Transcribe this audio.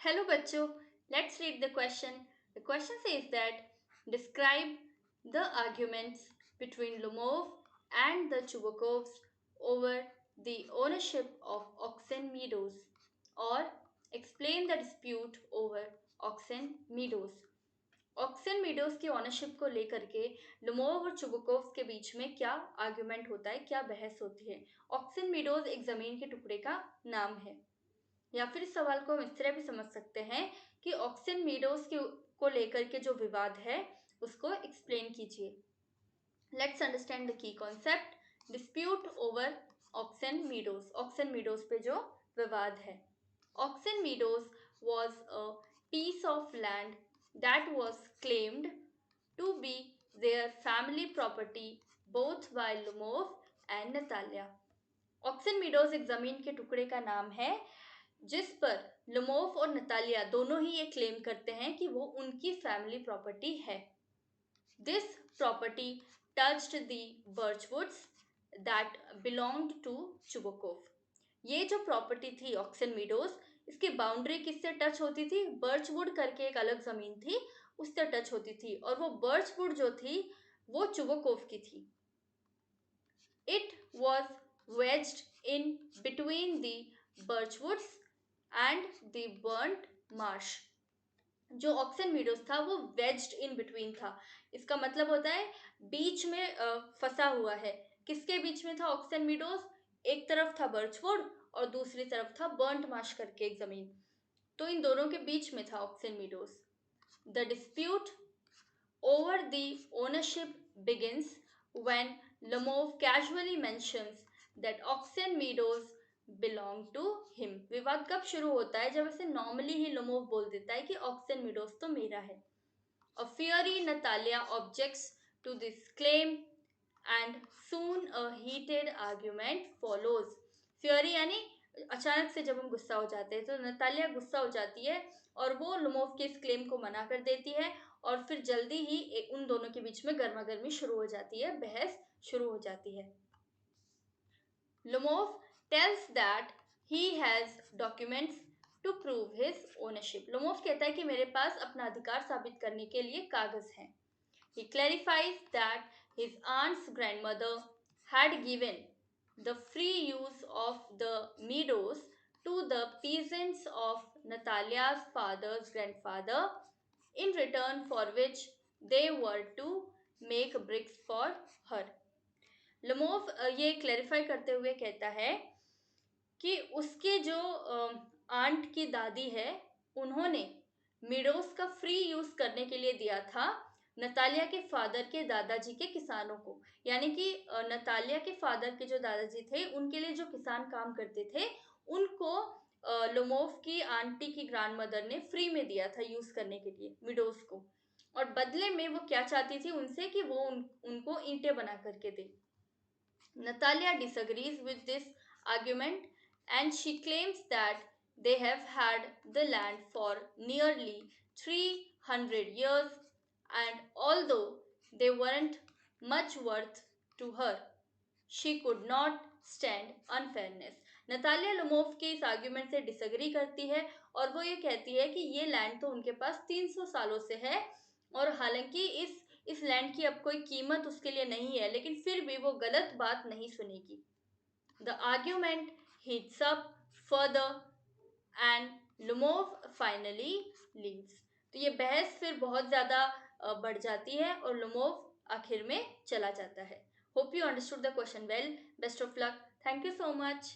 Hello बच्चों, let's read the question. The question says that describe the arguments between Lomov and the Chubakovs over the ownership of Oxen Meadows, or explain the dispute over Oxen Meadows. Oxen Meadows की ownership को लेकर के लुमोव और Chubukov के बीच में क्या argument होता है, क्या बहस होती है। ऑक्सन मीडोज एक जमीन के टुकड़े का नाम है, या फिर इस सवाल को हम इस तरह भी समझ सकते हैं कि ऑक्सन मीडोज को लेकर के जो विवाद है उसको एक्सप्लेन कीजिए। Let's understand the key concept. Dispute over Oxen Meadows, Oxen Meadows पे जो विवाद है। Oxen Meadows was a piece of land that was claimed to be their family property both by Lumov and Natalia. Oxen Meadows एक जमीन के टुकड़े का नाम है जिस पर लुमोव और नतालिया दोनों ही ये क्लेम करते हैं कि वो उनकी फैमिली प्रॉपर्टी है। This property touched the Birchwoods that belonged to Chubukov. ये जो प्रॉपर्टी थी ऑक्सन मीडोज, इसकी बाउंड्री किससे टच होती थी? बर्चवुड करके एक अलग जमीन थी, उससे टच होती थी, और वो बर्चवुड जो थी वो चुबकोव की थी। It was wedged in between the birchwoods and the burnt marsh. जो ऑक्सन मीडोज था वो वेज्ड इन बिटवीन था। इसका मतलब होता है बीच में फंसा हुआ है। किसके बीच में था ऑक्सन मीडोज? एक तरफ था बर्चवुड और दूसरी तरफ था बर्न्ट मार्श करके एक जमीन, तो इन दोनों के बीच में था Oxen Meadows. The dispute over the ownership begins when Lomov casually mentions that Oxen Meadows belong to him. विवाद कब शुरू होता है? जब ऐसे नॉर्मली ही लोमोव बोल देता है कि ऑक्सन मीडोज तो मेरा है। A fiery Natalia objects to this claim and soon a heated argument follows. Fury यानी अचानक से जब हम गुस्सा हो जाते हैं, तो नतालिया गुस्सा हो जाती है और वो लुमोव के इस क्लेम को मना कर देती है, और फिर जल्दी ही उन दोनों के बीच में गर्मा गर्मी शुरू हो जाती है, बहस शुरू हो जाती है। Lomov tells that he has documents to prove his ownership. Lomov कहता है कि मेरे पास अपना अधिकार साबित करने के लिए कागज हैं। He clarifies that his aunt's grandmother had given the free use of the meadows to the peasants of Natalia's father's grandfather, in return for which they were to make bricks for her. लुमोव ये clarify करते हुए कहता है कि उसके जो aunt की दादी है, उन्होंने मीडोज का फ्री यूज करने के लिए दिया था नतालिया के फादर के दादाजी के किसानों को। यानी कि नतालिया के फादर के जो दादाजी थे, उनके लिए जो किसान काम करते थे, उनको लोमोव की आंटी की ग्रैंडमदर ने फ्री में दिया था यूज करने के लिए मीडोज को, और बदले में वो क्या चाहती थी उनसे कि वो उनको ईंटें बना करके दे। Natalia disagrees with this argument and she claims that they have had the land for nearly 300 years, and although they weren't much worth to her, she could not stand unfairness. Natalia Lomov के इस argument से disagree करती है और वो ये कहती है कि ये लैंड तो उनके पास 300 सालों से है, और हालांकि इस लैंड की अब कोई कीमत उसके लिए नहीं है, लेकिन फिर भी वो गलत बात नहीं सुनेगी। The argument heats up further and Lomov finally leaves. तो ये बहस फिर बहुत ज्यादा बढ़ जाती है और लुमोव आखिर में चला जाता है। Hope you understood the question well. Best of luck. Thank you so much.